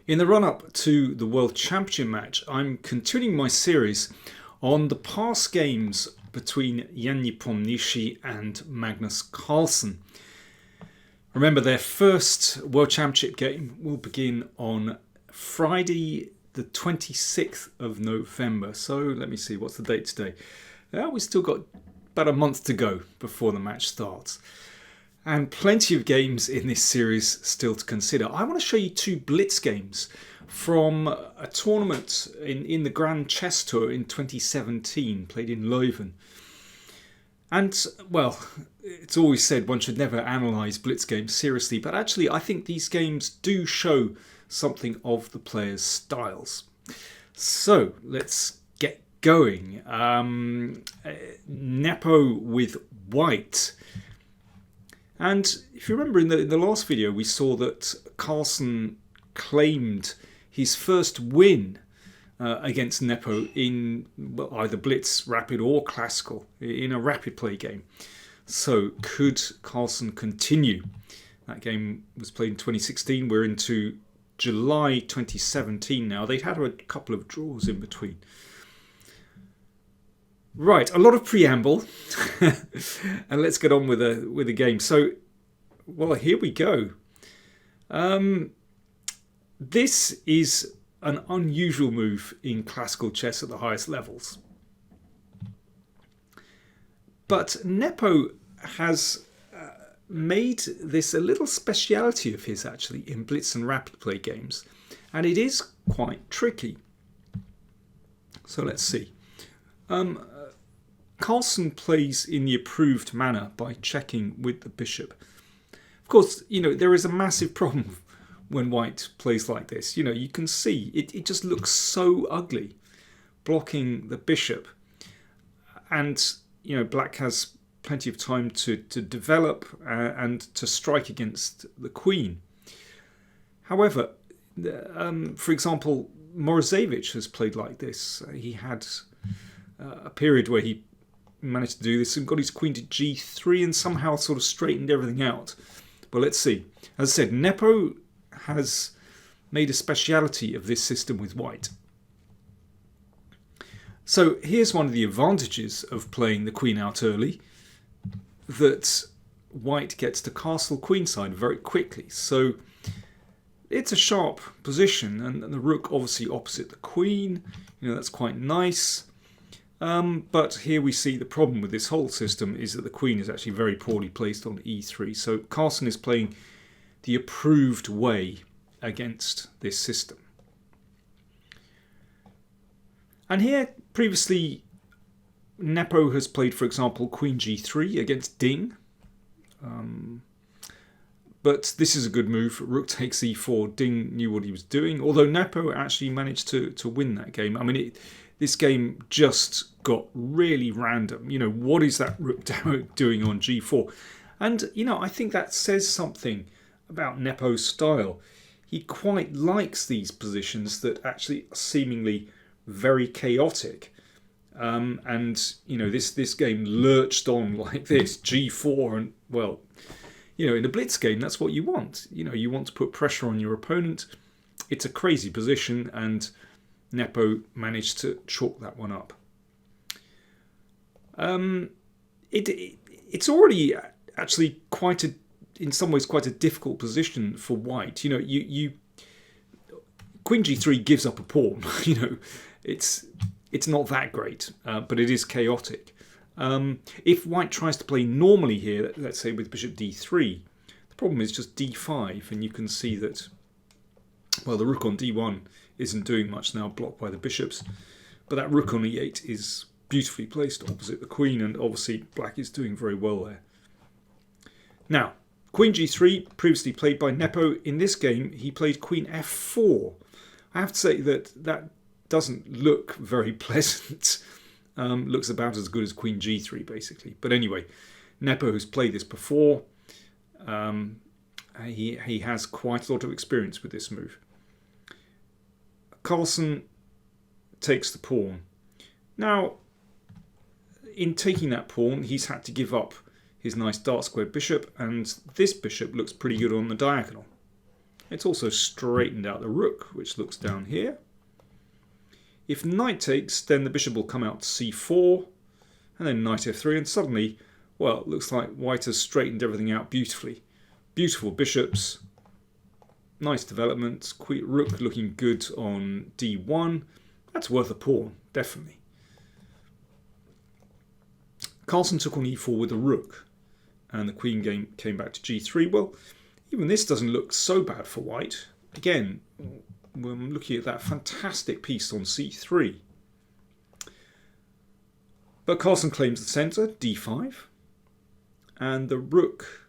In the run-up to the World Championship match, I'm continuing my series on the past games between Jan Nepomniachtchi and Magnus Carlsen. Remember, their first World Championship game will begin on Friday the 26th of November. So let me see, what's the date today? We've still got about a month to go before the match starts. And plenty of games in this series still to consider. I want to show you two blitz games from a tournament in the Grand Chess Tour in 2017, played in Leuven. And, well, it's always said one should never analyse blitz games seriously, but actually I think these games do show something of the players' styles. So, let's get going. Nepo with white. And if you remember in the last video, we saw that Carlsen claimed his first win against Nepo in either blitz, rapid or classical, in a rapid play game. So could Carlsen continue? That game was played in 2016. We're into July 2017 now. They'd had a couple of draws in between. Right, a lot of preamble, and let's get on with the game. So, well, here we go. This is an unusual move in classical chess at the highest levels. But Nepo has made this a little speciality of his, actually, in blitz and rapid play games. And it is quite tricky. So let's see. Carlsen plays in the approved manner by checking with the bishop. Of course, there is a massive problem when white plays like this. You can see it just looks so ugly, blocking the bishop. And, black has plenty of time to develop and to strike against the queen. However, for example, Morozevich has played like this. He had a period where he managed to do this and got his queen to g3 and somehow sort of straightened everything out. Well, let's see. As I said, Nepo has made a speciality of this system with white. So here's one of the advantages of playing the queen out early, that white gets to castle queenside very quickly. So it's a sharp position, and the rook obviously opposite the queen. That's quite nice. But here we see the problem with this whole system is that the queen is actually very poorly placed on e3. So Carlsen is playing the approved way against this system. And here, previously, Nepo has played, for example, queen g3 against Ding. But this is a good move. Rook takes e4. Ding knew what he was doing, although Nepo actually managed to win that game. I mean, this game just got really random. What is that rook doing on g4? And, I think that says something about Nepo's style. He quite likes these positions that actually are seemingly very chaotic. And, this game lurched on like this, g4. And, well, in a blitz game, that's what you want. You want to put pressure on your opponent. It's a crazy position, and Nepo managed to chalk that one up. It's already actually in some ways quite a difficult position for white. Queen g3 gives up a pawn. It's not that great, but it is chaotic. If white tries to play normally here, let's say with bishop d3, the problem is just d5, and you can see that, well, the rook on d1 isn't doing much now, blocked by the bishops, but that rook on e8 is beautifully placed opposite the queen, and obviously black is doing very well there. Now, queen g3, previously played by Nepo. In this game, he played queen f4. I have to say that doesn't look very pleasant. Looks about as good as queen g3, basically. But anyway, Nepo has played this before. He has quite a lot of experience with this move. Carlsen takes the pawn. Now, in taking that pawn, he's had to give up his nice dark square bishop, and this bishop looks pretty good on the diagonal. It's also straightened out the rook, which looks down here. If knight takes, then the bishop will come out to c4, and then knight f3, and suddenly, well, it looks like white has straightened everything out beautifully. Beautiful bishops, nice development, rook looking good on d1. That's worth a pawn, definitely. Carlsen took on e4 with a rook, and the queen game came back to g3. Well, even this doesn't look so bad for white. Again, we're looking at that fantastic piece on c3. But Carlsen claims the centre, d5, and the rook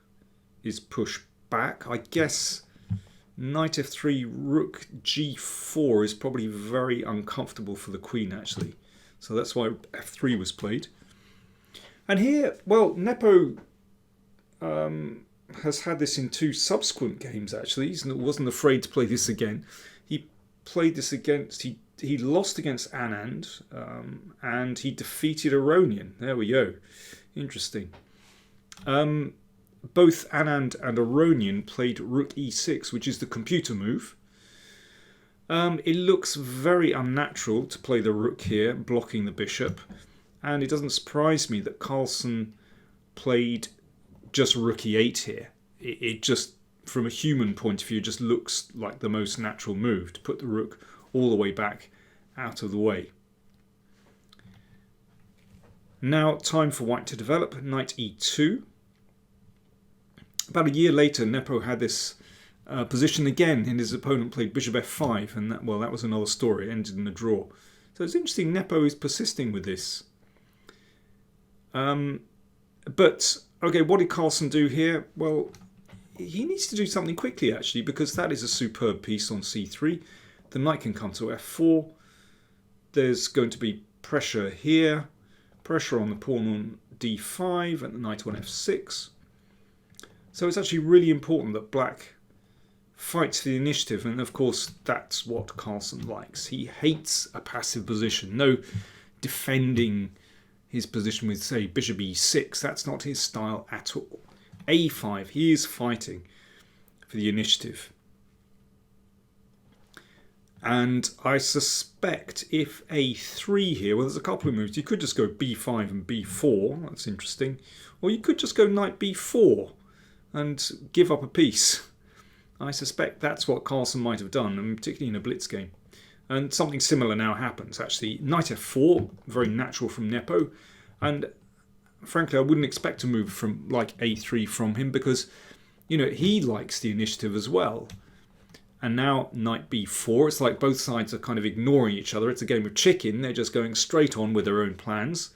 is pushed back. I guess knight f3, rook g4 is probably very uncomfortable for the queen, actually. So that's why f3 was played. And here, well, Nepo has had this in 2 subsequent games, actually. He wasn't afraid to play this again. He played this against, he lost against Anand, and he defeated Aronian. There we go. Interesting. Both Anand and Aronian played rook e6, which is the computer move. It looks very unnatural to play the rook here, blocking the bishop. And it doesn't surprise me that Carlsen played just rook e8 here. It just, from a human point of view, just looks like the most natural move to put the rook all the way back out of the way. Now, time for white to develop. Knight e2. About a year later, Nepo had this position again, and his opponent played bishop f5, and that was another story. It ended in a draw. So it's interesting, Nepo is persisting with this. But, okay, what did Carlsen do here? Well, he needs to do something quickly, actually, because that is a superb piece on c3. The knight can come to f4. There's going to be pressure here, pressure on the pawn on d5, and the knight on f6. So it's actually really important that black fights for the initiative, and of course that's what Carlsen likes. He hates a passive position. No defending his position with, say, bishop e6. That's not his style at all. a5, he is fighting for the initiative. And I suspect if a3 here, well, there's a couple of moves. You could just go b5 and b4. That's interesting. Or you could just go knight b4 and give up a piece. I suspect that's what Carlsen might have done, and particularly in a blitz game. And something similar now happens, actually. Knight f4, very natural from Nepo. And frankly, I wouldn't expect to move from like a3 from him because, you know, he likes the initiative as well. And now knight b4, it's like both sides are kind of ignoring each other. It's a game of chicken. They're just going straight on with their own plans.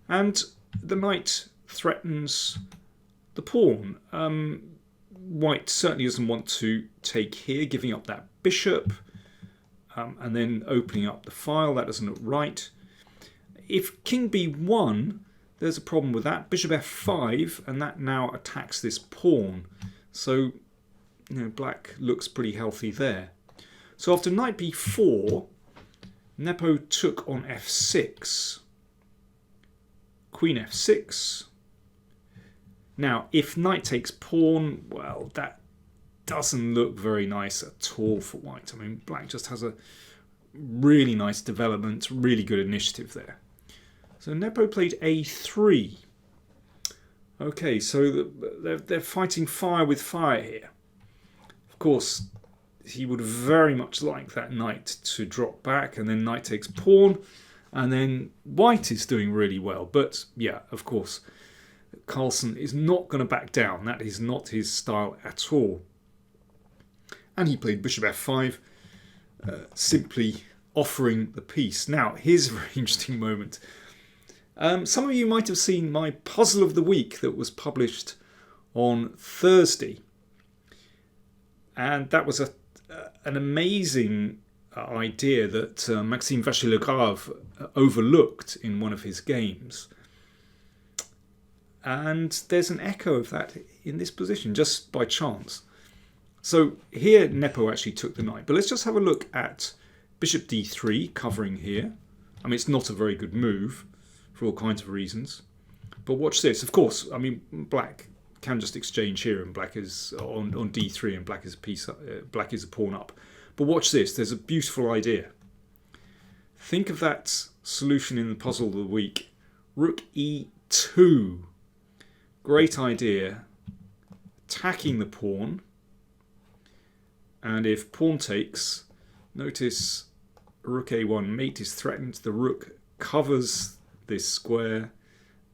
And the knight threatens the pawn. White certainly doesn't want to take here, giving up that bishop. And then opening up the file. That doesn't look right. If king b1, there's a problem with that. Bishop f5, and that now attacks this pawn. So, you know, black looks pretty healthy there. So after knight b4, Nepo took on f6. Queen f6. Now, if knight takes pawn, well, that doesn't look very nice at all for white. I mean, black just has a really nice development, really good initiative there. So Nepo played a3. Okay, so they're fighting fire with fire here. Of course, he would very much like that knight to drop back, and then knight takes pawn, and then white is doing really well. But yeah, of course, Carlsen is not going to back down. That is not his style at all. And he played bishop f5, simply offering the piece. Now, here's a very interesting moment. Some of you might have seen my puzzle of the week that was published on Thursday. And that was an amazing idea that Maxime Vachier-Lagrave overlooked in one of his games. And there's an echo of that in this position, just by chance. So here Nepo actually took the knight. But let's just have a look at bishop d3 covering here. I mean, it's not a very good move for all kinds of reasons. But watch this. Of course, I mean, black can just exchange here, and black is on d3, and black is a piece. Black is a pawn up. But watch this. There's a beautiful idea. Think of that solution in the puzzle of the week. Rook e2. Great idea. Attacking the pawn. And if pawn takes, notice rook a1 mate is threatened. The rook covers this square,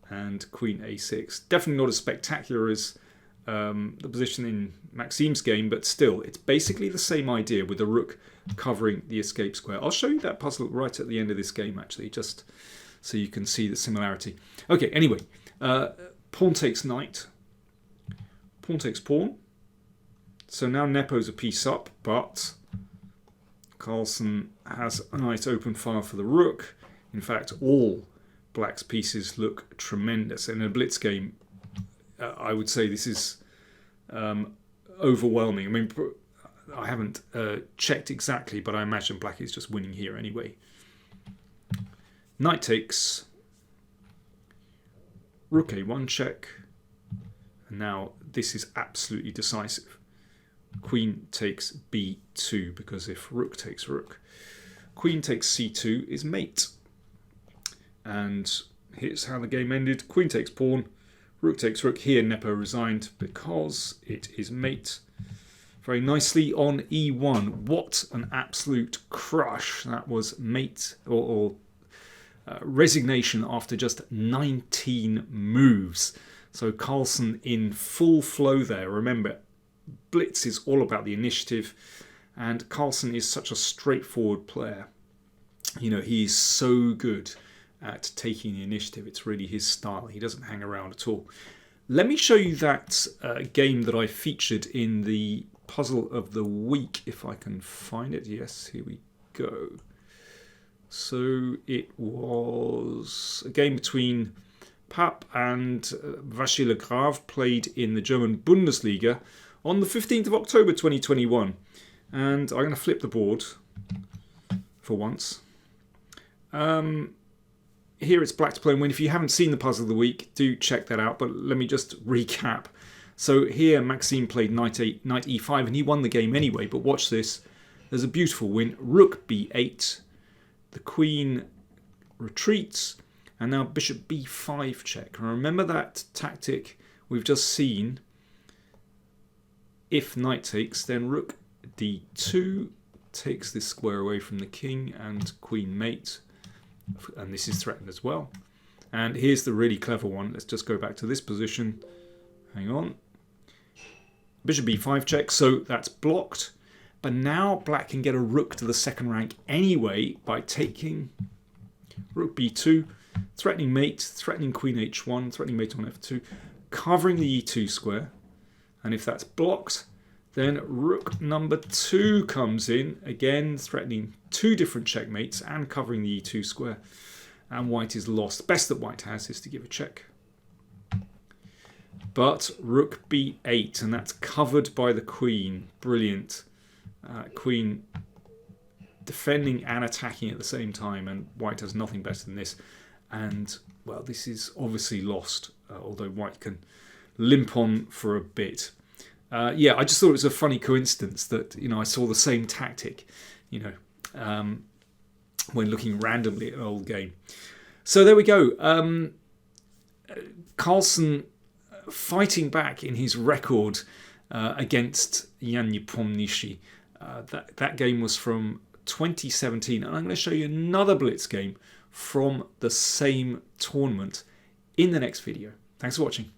and queen a6. Definitely not as spectacular as the position in Maxim's game, but still, it's basically the same idea with the rook covering the escape square. I'll show you that puzzle right at the end of this game, actually, just so you can see the similarity. Okay, anyway, pawn takes knight, pawn takes pawn. So now Nepo's a piece up, but Carlsen has a nice open file for the rook. In fact, all black's pieces look tremendous. In a blitz game, I would say this is overwhelming. I mean, I haven't checked exactly, but I imagine black is just winning here anyway. Knight takes, rook a1 check, and now this is absolutely decisive. Queen takes b2, because if rook takes rook, queen takes c2 is mate. And here's how the game ended. Queen takes pawn, rook takes rook. Here Nepo resigned because it is mate. Very nicely on e1. What an absolute crush. That was mate, or resignation after just 19 moves. So Carlsen in full flow there. Remember, blitz is all about the initiative, and Carlsen is such a straightforward player. You know, he's so good at taking the initiative. It's really his style. He doesn't hang around at all. Let me show you that game that I featured in the puzzle of the week, if I can find it. Yes, here we go. So it was a game between Pap and Vachier Le Grave, played in the German Bundesliga on the 15th of October 2021. And I'm going to flip the board for once. Here it's black to play and win. If you haven't seen the puzzle of the week, do check that out. But let me just recap. So here Maxim played knight e5, and he won the game anyway. But watch this. There's a beautiful win. Rook b8. The queen retreats. And now bishop b5 check. And remember that tactic we've just seen. If knight takes, then rook d2 takes this square away from the king, and queen mate. And this is threatened as well. And here's the really clever one. Let's just go back to this position. Hang on. Bishop b5 check. So that's blocked. But now black can get a rook to the second rank anyway by taking rook b2, threatening mate, threatening queen h1, threatening mate on f2, covering the e2 square. And if that's blocked, then rook number 2 comes in, again threatening 2 different checkmates and covering the e2 square. And white is lost. Best that white has is to give a check. But rook b8, and that's covered by the queen. Brilliant. Queen defending and attacking at the same time, and white has nothing better than this. And, well, this is obviously lost, although white can limp on for a bit. Yeah, I just thought it was a funny coincidence that, you know, I saw the same tactic, you know, when looking randomly at an old game. So there we go. Carlsen fighting back in his record against Jan Nepomniachtchi. That game was from 2017, and I'm going to show you another blitz game from the same tournament in the next video. Thanks for watching.